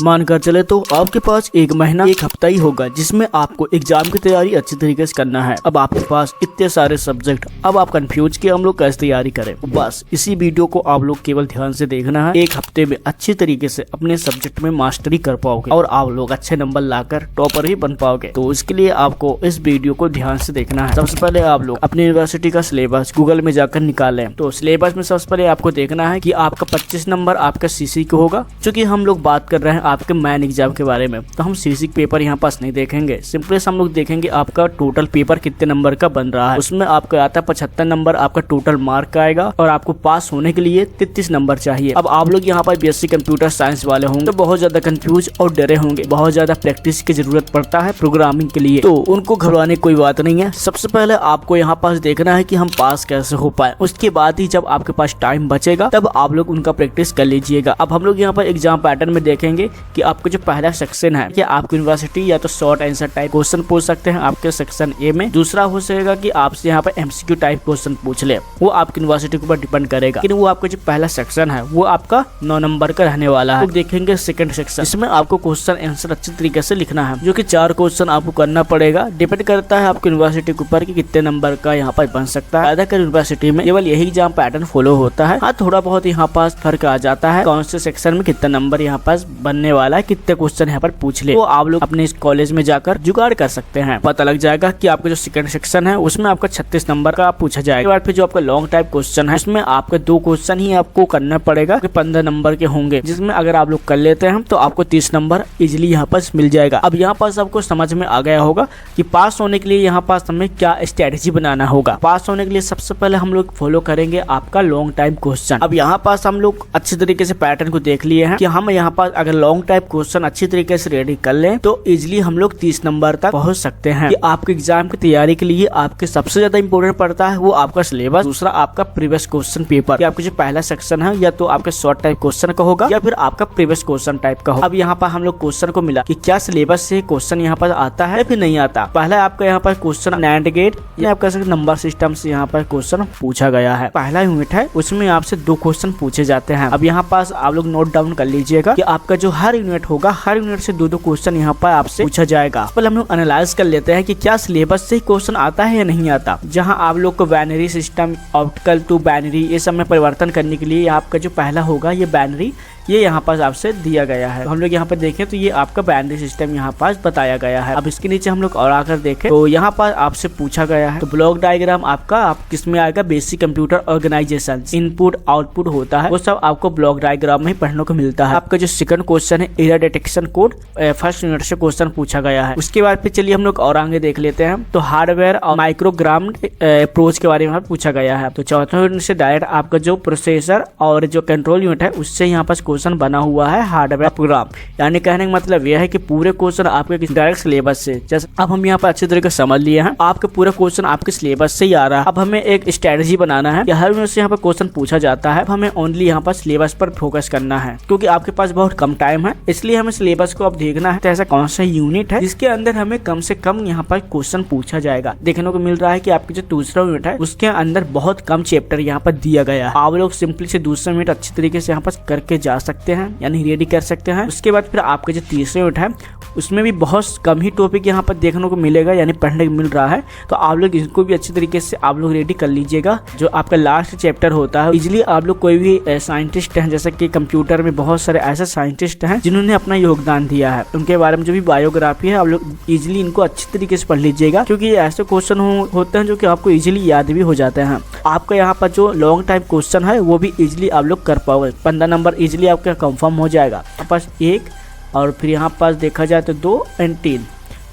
मानकर चले तो आपके पास एक महीना एक हफ्ता ही होगा जिसमें आपको एग्जाम की तैयारी अच्छी तरीके से करना है। अब आपके पास इतने सारे सब्जेक्ट, अब आप कंफ्यूज कि हम लोग कैसे तैयारी करें। बस इसी वीडियो को आप लोग केवल ध्यान से देखना है। एक हफ्ते में अच्छी तरीके से अपने सब्जेक्ट में मास्टरी कर पाओगे और आप लोग अच्छे नंबर लाकर टॉपर ही बन पाओगे। तो इसके लिए आपको इस वीडियो को ध्यान से देखना है। सबसे पहले आप लोग अपनी यूनिवर्सिटी का सिलेबस गूगल में जाकर निकालें। तो सिलेबस में सबसे पहले आपको देखना है कि आपका 25 नंबर आपका सीसी को होगा। चूंकि हम लोग बात कर रहे हैं आपके मेन एग्जाम के बारे में, तो हम सीसी पेपर यहाँ पास नहीं देखेंगे। सिंपली हम लोग देखेंगे आपका टोटल पेपर कितने नंबर का बन रहा है। उसमें आपका आता है 75 नंबर आपका टोटल मार्क का आएगा और आपको पास होने के लिए 33 नंबर चाहिए। अब आप लोग यहाँ पर बीएससी कंप्यूटर साइंस वाले होंगे तो बहुत ज्यादा कंफ्यूज और डरे होंगे। बहुत ज्यादा प्रैक्टिस की जरूरत पड़ता है प्रोग्रामिंग के लिए, तो उनको घबराने कोई बात नहीं है। सबसे पहले आपको यहाँ पास देखना है कि हम पास कैसे हो पाए। उसके बाद ही जब आपके पास टाइम बचेगा तब आप लोग उनका प्रैक्टिस कर लीजिएगा। अब हम लोग यहाँ पर एग्जाम पैटर्न में देखेंगे कि आपको जो पहला सेक्शन है कि आपकी यूनिवर्सिटी या तो शॉर्ट आंसर टाइप क्वेश्चन पूछ सकते हैं आपके सेक्शन ए में। दूसरा हो सकेगा कि आपसे यहाँ पर एमसीक्यू टाइप क्वेश्चन पूछ ले, वो आपकी यूनिवर्सिटी के ऊपर डिपेंड करेगा। लेकिन वो आपका जो पहला सेक्शन है वो आपका 9 नंबर का रहने वाला है। तो देखेंगे सेकंड सेक्शन, इसमें आपको क्वेश्चन आंसर अच्छी तरीके से लिखना है, जो कि 4 क्वेश्चन आपको करना पड़ेगा। डिपेंड करता है आपकी यूनिवर्सिटी के ऊपर कि कितने नंबर का यहाँ पर बन सकता है। ज्यादातर यूनिवर्सिटी में केवल यही एग्जाम पैटर्न फॉलो होता है। हाँ, थोड़ा बहुत यहाँ पास फर्क आ जाता है कौन से सेक्शन में कितना नंबर यहाँ पास बनने वाला है, कितने क्वेश्चन यहाँ पर पूछ ले। तो आप लोग अपने इस कॉलेज में जाकर जुगाड़ कर सकते हैं। पता लग जाएगा कि आपका जो सेकंड सेक्शन है उसमें आपका 36 नंबर का पूछा जाएगा। बाद फिर जो आपका लॉन्ग टाइप क्वेश्चन है उसमें आपके 2 क्वेश्चन ही आपको करना पड़ेगा, 15 नंबर के होंगे, जिसमें अगर आप लोग कर लेते हैं तो आपको 30 नंबर इजिली यहाँ पास मिल जाएगा। अब यहाँ पास आपको समझ में आ गया होगा कि पास होने के लिए यहाँ पास हमें क्या स्ट्रेटेजी बनाना होगा। पास होने के लिए सबसे पहले हम लोग फॉलो करेंगे आपका लॉन्ग टाइम क्वेश्चन। अब यहाँ पास हम लोग अच्छी तरीके से पैटर्न को देख लिए हैं कि हम यहाँ पास अगर लॉन्ग टाइप क्वेश्चन अच्छी तरीके से रेडी कर लें तो इजिली हम लोग 30 नंबर तक पहुंच सकते हैं। कि आपके एग्जाम की तैयारी के लिए आपके सबसे ज्यादा इंपॉर्टेंट पड़ता है वो आपका सिलेबस, दूसरा आपका प्रीवियस क्वेश्चन पेपर। कि आपका जो पहला सेक्शन है या तो आपका शॉर्ट टाइप क्वेश्चन का होगा या फिर आपका प्रीवियस क्वेश्चन टाइप का होगा। अब यहाँ पर हम लोग क्वेश्चन को मिला कि क्या सिलेबस से क्वेश्चन यहाँ पर आता है फिर नहीं आता। पहला आपका यहाँ पर क्वेश्चन नैंड गेट या आपका नंबर सिस्टम से यहाँ पर क्वेश्चन पूछा गया है। पहला यूनिट है उसमें आपसे 2 क्वेश्चन पूछे जाते हैं। अब यहाँ पास आप लोग नोट डाउन कर लीजिएगा कि आपका जो हर यूनिट होगा हर यूनिट से 2-2 क्वेश्चन यहाँ पर आपसे पूछा जाएगा। पहले हम लोग एनालाइज कर लेते हैं कि क्या सिलेबस से क्वेश्चन आता है या नहीं आता। जहां आप लोग को binary system, optical to binary, ये सब में परिवर्तन करने के लिए आपका जो पहला होगा ये बाइनरी, ये यहाँ पास आपसे दिया गया है। तो हम लोग यहाँ पर देखें तो ये आपका बाइनरी सिस्टम यहाँ पास बताया गया है। अब इसके नीचे हम लोग और आकर देखें तो यहाँ पर आपसे पूछा गया है तो ब्लॉक डायग्राम आपका आप किसमें आएगा, basic computer organisation. Input output होता है वो सब आपको ब्लॉक डायग्राम में पढ़ने को मिलता है। आपका जो सेकंड क्वेश्चन है error detection code, first unit से क्वेश्चन पूछा गया है। उसके बाद फिर चलिए हम लोग और आगे देख लेते हैं तो हार्डवेयर और माइक्रोग्राम अप्रोच के बारे में पूछा गया है। तो चौथा यूनिट से डायरेक्ट आपका जो प्रोसेसर और जो कंट्रोल यूनिट है उससे यहाँ पास क्वेश्चन बना हुआ है हार्डवेयर प्रोग्राम। यानी कहने का मतलब यह है कि पूरे क्वेश्चन आपके डायरेक्ट सिलेबस से, जैसे अब हम यहाँ पर अच्छी तरीके से समझ लिए हैं आपके पूरे क्वेश्चन आपके सिलेबस से ही आ रहा है। अब हमें एक स्ट्रेटजी बनाना है कि हर यूनिट से यहाँ पर क्वेश्चन पूछा जाता है, हमें ओनली यहाँ पर सिलेबस पर फोकस करना है क्योंकि आपके पास बहुत कम टाइम है। इसलिए हमें सिलेबस को अब देखना है तो ऐसा कौन सा यूनिट है जिसके अंदर हमें कम से कम यहाँ पर क्वेश्चन पूछा जाएगा। देखने को मिल रहा है कि आपकी जो दूसरा यूनिट है उसके अंदर बहुत कम चैप्टर यहाँ पर दिया गया है। आप लोग सिंपली से दूसरा यूनिट अच्छी तरीके से यहाँ पर करके जा सकते हैं, यानी रेडी कर सकते हैं। उसके बाद फिर आपका जो तीसरा यूनिट है उसमें भी बहुत कम ही टॉपिक यहाँ पर देखने को मिलेगा, यानी पढ़ने को मिल रहा है। तो आप लोग इसको भी अच्छी तरीके से आप लोग रेडी कर लीजिएगा। जो आपका लास्ट चैप्टर होता है इजिली आप लोग कोई भी साइंटिस्ट हैं, जैसे कि कंप्यूटर में बहुत सारे ऐसे साइंटिस्ट हैं जिन्होंने अपना योगदान दिया है, उनके बारे में जो भी बायोग्राफी है आप लोग इजिली इनको अच्छी तरीके से पढ़ लीजिएगा क्योंकि ऐसे क्वेश्चन होते हैं जो कि आपको इजिली याद भी हो जाते हैं। आपका यहाँ पर जो लॉन्ग टाइम क्वेश्चन है वो भी इजिली आप लोग कर पाओगे। 15 नंबर इजिली आपका कंफर्म हो जाएगा। पास 1 और फिर यहाँ पास देखा जाए तो 2 और 3,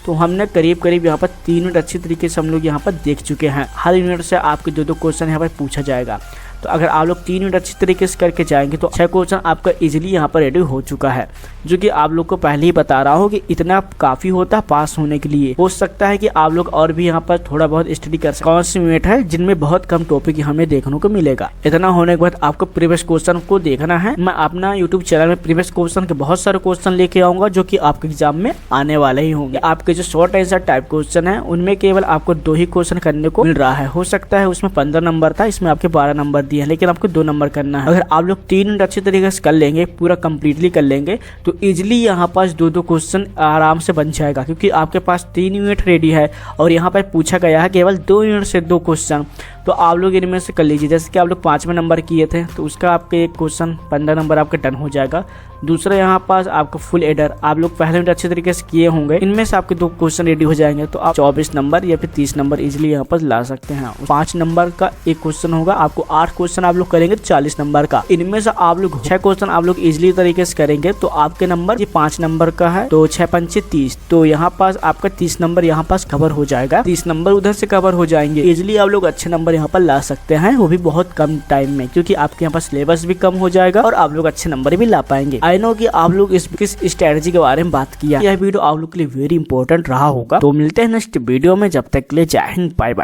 तो हमने करीब यहाँ पर 3 यूनिट अच्छी तरीके से हम लोग यहाँ पर देख चुके हैं। हर यूनिट से आपके 2-2 क्वेश्चन यहाँ पर पूछा जाएगा। तो अगर आप लोग 3 यूनिट अच्छी तरीके से करके जाएंगे तो 6 क्वेश्चन आपका इजीली यहाँ पर रेडी हो चुका है, जो कि आप लोग को पहले ही बता रहा हूँ कि इतना काफी होता है पास होने के लिए। हो सकता है कि आप लोग और भी यहाँ पर थोड़ा बहुत स्टडी कर सकते। कौन सी यूनिट है जिनमें बहुत कम टॉपिक हमें देखने को मिलेगा। इतना होने के बाद आपको प्रीवियस क्वेश्चन को देखना है। मैं अपना यूट्यूब चैनल में प्रीवियस क्वेश्चन के बहुत सारे क्वेश्चन लेके आऊंगा जो कि आपके एग्जाम में आने वाले ही होंगे। आपके जो शॉर्ट आंसर टाइप क्वेश्चन है उनमें केवल आपको 2 ही क्वेश्चन करने को मिल रहा है। हो सकता है उसमें 15 नंबर था, इसमें आपके 12 नंबर होती है, लेकिन आपको 2 नंबर करना है। अगर आप लोग 3 यूनिट अच्छे तरीके से कर लेंगे, पूरा कंप्लीटली कर लेंगे, तो इजिली यहाँ पास 2-2 क्वेश्चन आराम से बन जाएगा, क्योंकि आपके पास 3 यूनिट रेडी है और यहाँ पर पूछा गया है केवल 2 यूनिट से 2 क्वेश्चन। तो आप लोग इनमें से कर लीजिए। जैसे कि आप लोग 5वें नंबर किए थे तो उसका आपके एक क्वेश्चन 15 नंबर आपका डन हो जाएगा। दूसरा यहाँ पास आपका फुल एडर आप लोग पहले यूनिट अच्छे तरीके से किए होंगे, इनमें से आपके 2 क्वेश्चन रेडी हो जाएंगे, तो आप 24 नंबर या फिर 30 नंबर इजिली यहाँ पर ला सकते हैं। 5 नंबर का एक क्वेश्चन होगा, आपको 8 क्वेश्चन आप लोग करेंगे 40 नंबर का। इनमें से आप लोग 6 क्वेश्चन आप लोग इजिली तरीके से करेंगे, तो आपके नंबर ये 5 नंबर का है, तो 6 पंचे 30, तो यहाँ पास आपका 30 नंबर यहाँ पास कवर हो जाएगा। 30 नंबर उधर से कवर हो जाएंगे, इजिली आप लोग अच्छे नंबर यहाँ पर ला सकते हैं, वो भी बहुत कम टाइम में, क्योंकि आपके यहाँ पास सिलेबस भी कम हो जाएगा और आप लोग अच्छे नंबर भी ला पाएंगे। आई नो कि आप लोग किस स्ट्रेटजी के बारे में बात किया, यह वीडियो आप लोग के लिए वेरी इंपॉर्टेंट रहा होगा। तो मिलते हैं नेक्स्ट वीडियो में, जब तक के लिए जय हिंद, बाय बाय।